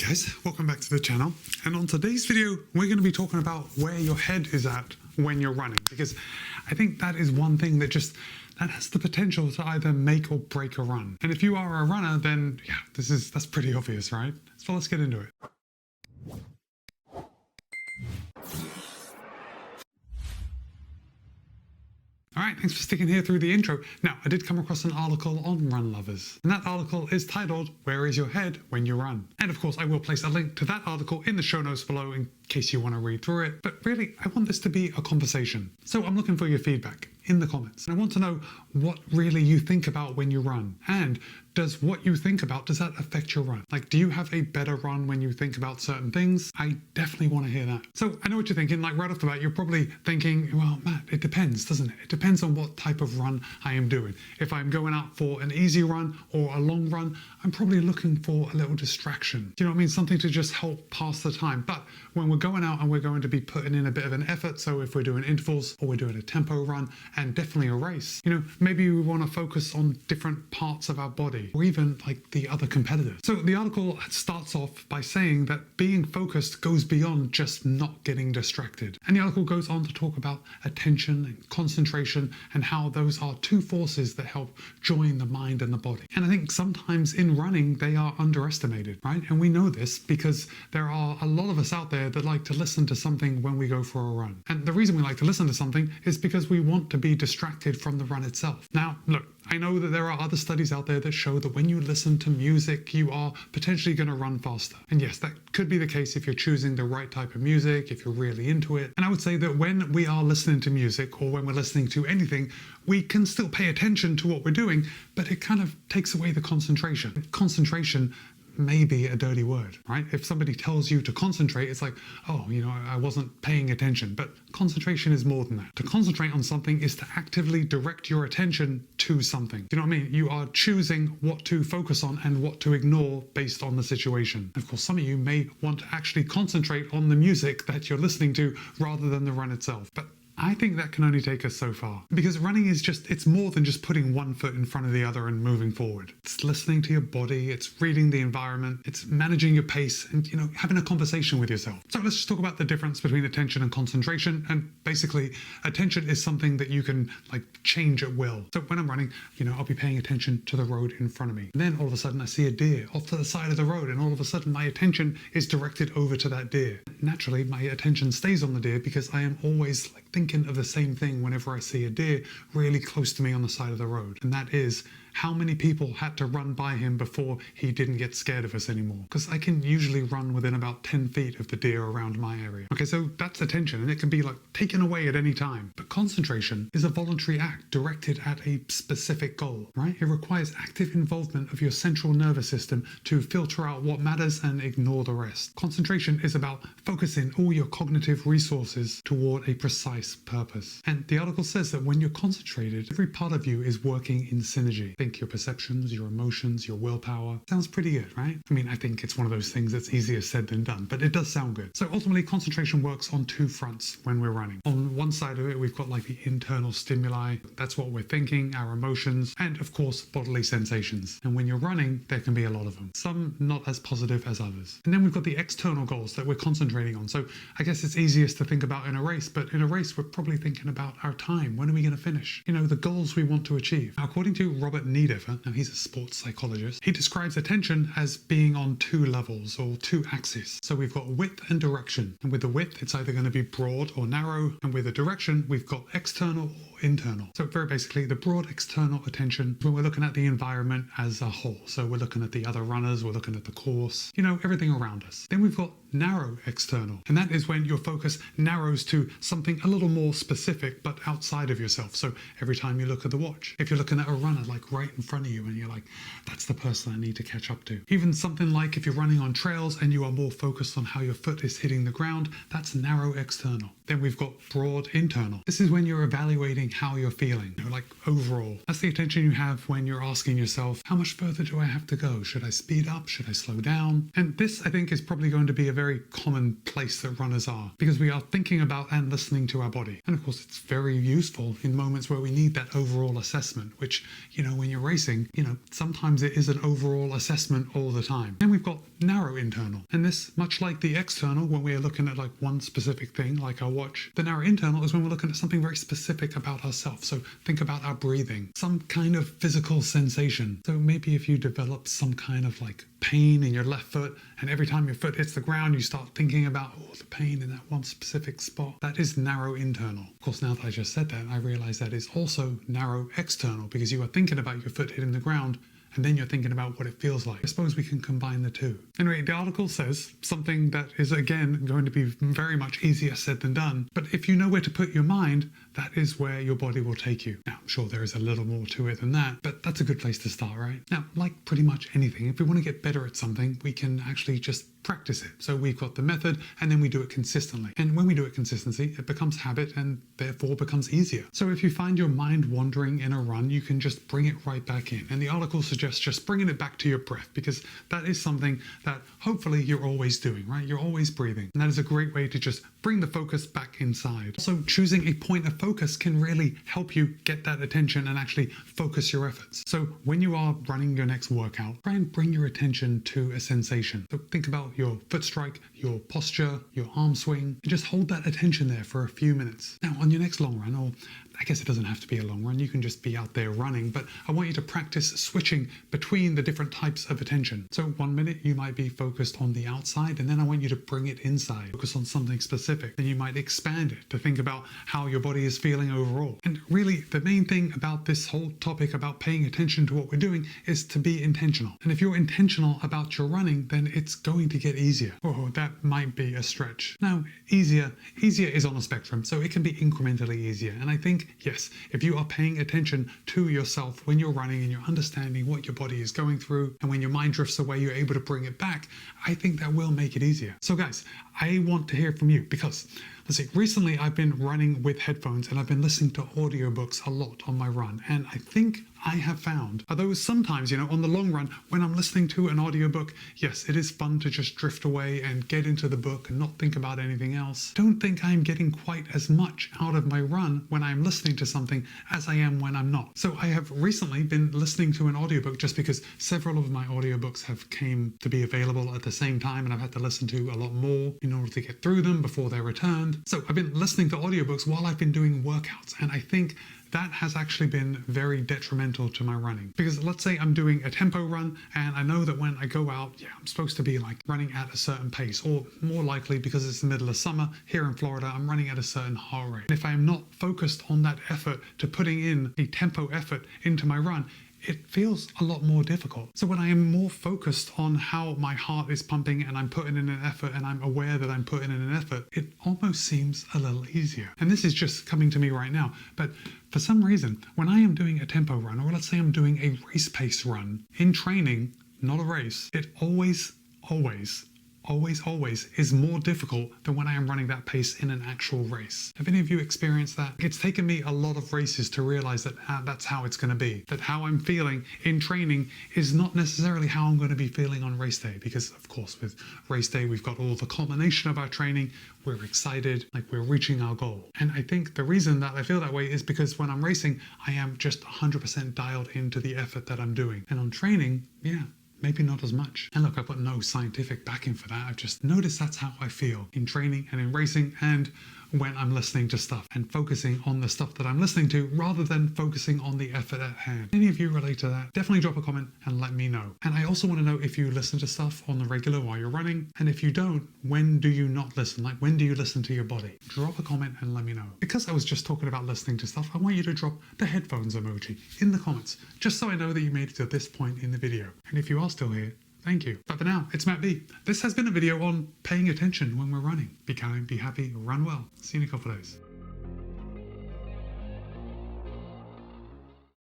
guys, welcome back to the channel, and on today's video we're going to be talking about where your head is at when you're running, because I think that is one thing that has the potential to either make or break a run. And if you are a runner, then yeah, that's pretty obvious, right? So let's get into it. Alright, thanks for sticking here through the intro. Now, I did come across an article on run lovers, and that article is titled, "Where is your head when you run?" And of course, I will place a link to that article in the show notes below in case you want to read through it. But really, I want this to be a conversation. So I'm looking for your feedback in the comments. And I want to know what really you think about when you run, and does what you think about, does that affect your run? Like, do you have a better run when you think about certain things? I definitely want to hear that. So I know what you're thinking, like right off the bat, you're probably thinking, well, Matt, it depends, doesn't it? It depends on what type of run I am doing. If I'm going out for an easy run or a long run, I'm probably looking for a little distraction. Do you know what I mean? Something to just help pass the time. But when we're going out and we're going to be putting in a bit of an effort, so if we're doing intervals or we're doing a tempo run and definitely a race, you know, maybe we want to focus on different parts of our body, or even like the other competitors. So the article starts off by saying that being focused goes beyond just not getting distracted. And the article goes on to talk about attention and concentration and how those are two forces that help join the mind and the body. And I think sometimes in running, they are underestimated, right? And we know this because there are a lot of us out there that like to listen to something when we go for a run. And the reason we like to listen to something is because we want to be distracted from the run itself. Now, look, I know that there are other studies out there that show that when you listen to music, you are potentially going to run faster. And yes, that could be the case if you're choosing the right type of music, if you're really into it. And I would say that when we are listening to music or when we're listening to anything, we can still pay attention to what we're doing, but it kind of takes away the concentration. Concentration may be a dirty word, right? If somebody tells you to concentrate, it's like, oh, you know, I wasn't paying attention. But concentration is more than that. To concentrate on something is to actively direct your attention to something. Do you know what I mean? You are choosing what to focus on and what to ignore based on the situation. Of course, some of you may want to actually concentrate on the music that you're listening to rather than the run itself. But I think that can only take us so far, because running is it's more than just putting one foot in front of the other and moving forward. It's listening to your body, it's reading the environment, it's managing your pace and, you know, having a conversation with yourself. So let's just talk about the difference between attention and concentration. And basically, attention is something that you can like change at will. So when I'm running, you know, I'll be paying attention to the road in front of me. And then all of a sudden I see a deer off to the side of the road, and all of a sudden my attention is directed over to that deer. Naturally, my attention stays on the deer because I am always like thinking of the same thing whenever I see a deer really close to me on the side of the road. And that is, how many people had to run by him before he didn't get scared of us anymore? Because I can usually run within about 10 feet of the deer around my area. Okay, so that's attention, and it can be like taken away at any time. But concentration is a voluntary act directed at a specific goal, right? It requires active involvement of your central nervous system to filter out what matters and ignore the rest. Concentration is about focusing all your cognitive resources toward a precise purpose. And the article says that when you're concentrated, every part of you is working in synergy. Think your perceptions, your emotions, your willpower. Sounds pretty good, right? I mean, I think it's one of those things that's easier said than done, but it does sound good. So ultimately, concentration works on two fronts when we're running. On one side of it, we've got like the internal stimuli. That's what we're thinking, our emotions, and of course, bodily sensations. And when you're running, there can be a lot of them. Some not as positive as others. And then we've got the external goals that we're concentrating on. So I guess it's easiest to think about in a race, but in a race, we're probably thinking about our time. When are we going to finish? You know, the goals we want to achieve. Now, according to Robert Niedever, now he's a sports psychologist, he describes attention as being on two levels or two axes. So we've got width and direction. And with the width, it's either going to be broad or narrow. And with the direction, we've got external or internal. So very basically, the broad external attention, when we're looking at the environment as a whole. So we're looking at the other runners, we're looking at the course, you know, everything around us. Then we've got narrow external. And that is when your focus narrows to something a little more specific, but outside of yourself. So every time you look at the watch, if you're looking at a runner like right in front of you and you're like, that's the person I need to catch up to. Even something like if you're running on trails and you are more focused on how your foot is hitting the ground, that's narrow external. Then we've got broad internal. This is when you're evaluating how you're feeling, like overall. That's the attention you have when you're asking yourself, how much further do I have to go? Should I speed up? Should I slow down? And this, I think, is probably going to be a very common place that runners are, because we are thinking about and listening to our body. And of course, it's very useful in moments where we need that overall assessment, which, when you're racing, sometimes it is an overall assessment all the time. Then we've got narrow internal. And this, much like the external, when we're looking at like one specific thing, like our watch, the narrow internal is when we're looking at something very specific about ourselves. So think about our breathing, some kind of physical sensation. So maybe if you develop some kind of like pain in your left foot, and every time your foot hits the ground, you start thinking about, the pain in that one specific spot. That is narrow internal. Of course, now that I just said that, I realize that is also narrow external, because you are thinking about your foot hitting the ground, and then you're thinking about what it feels like. I suppose we can combine the two. Anyway, the article says something that is, again, going to be very much easier said than done. But if you know where to put your mind, that is where your body will take you. Now, I'm sure there is a little more to it than that, but that's a good place to start, right? Now, like pretty much anything, if we want to get better at something, we can actually just practice it. So we've got the method, and then we do it consistently. And when we do it consistently, it becomes habit and therefore becomes easier. So if you find your mind wandering in a run, you can just bring it right back in. And the article suggests just bringing it back to your breath, because that is something that hopefully you're always doing, right? You're always breathing. And that is a great way to just bring the focus back inside. So choosing a point of focus can really help you get that attention and actually focus your efforts. So when you are running your next workout, try and bring your attention to a sensation. So think about your foot strike, your posture, your arm swing, and just hold that attention there for a few minutes. Now, on your next long run, or I guess it doesn't have to be a long run, you can just be out there running, but I want you to practice switching between the different types of attention. So 1 minute you might be focused on the outside, and then I want you to bring it inside, focus on something specific. Then you might expand it to think about how your body is feeling overall. And really, the main thing about this whole topic about paying attention to what we're doing is to be intentional. And if you're intentional about your running, then it's going to get easier. Oh, that might be a stretch. Now, easier is on a spectrum, so it can be incrementally easier. And I think, yes, if you are paying attention to yourself when you're running and you're understanding what your body is going through, and when your mind drifts away, you're able to bring it back, I think that will make it easier. So guys, I want to hear from you, because let's see, recently I've been running with headphones and I've been listening to audiobooks a lot on my run. And I think I have found, although sometimes, on the long run, when I'm listening to an audiobook, yes, it is fun to just drift away and get into the book and not think about anything else. Don't think I'm getting quite as much out of my run when I'm listening to something as I am when I'm not. So I have recently been listening to an audiobook just because several of my audiobooks have came to be available at the same time, and I've had to listen to a lot more in order to get through them before they're returned. So I've been listening to audiobooks while I've been doing workouts, and I think that has actually been very detrimental to my running. Because let's say I'm doing a tempo run, and I know that when I go out, I'm supposed to be like running at a certain pace, or more likely, because it's the middle of summer here in Florida, I'm running at a certain heart rate. And if I am not focused on that effort to putting in a tempo effort into my run, it feels a lot more difficult. So when I am more focused on how my heart is pumping and I'm putting in an effort and I'm aware that I'm putting in an effort, it almost seems a little easier. And this is just coming to me right now. But for some reason, when I am doing a tempo run, or let's say I'm doing a race pace run in training, not a race, it always is more difficult than when I am running that pace in an actual race. Have any of you experienced that? It's taken me a lot of races to realize that that's how it's going to be. That how I'm feeling in training is not necessarily how I'm going to be feeling on race day. Because of course with race day, we've got all the culmination of our training. We're excited, like we're reaching our goal. And I think the reason that I feel that way is because when I'm racing, I am just 100% dialed into the effort that I'm doing. And on training, maybe not as much. And look, I've got no scientific backing for that. I've just noticed that's how I feel in training and in racing, and when I'm listening to stuff and focusing on the stuff that I'm listening to rather than focusing on the effort at hand. Any of you relate to that? Definitely drop a comment and let me know. And I also want to know if you listen to stuff on the regular while you're running, and if you don't, when do you not listen? Like, when do you listen to your body? Drop a comment and let me know. Because I was just talking about listening to stuff, I want you to drop the headphones emoji in the comments, just so I know that you made it to this point in the video. And if you are still here, thank you. But for now, it's Matt B. This has been a video on paying attention when we're running. Be kind, be happy, run well. See you in a couple of days.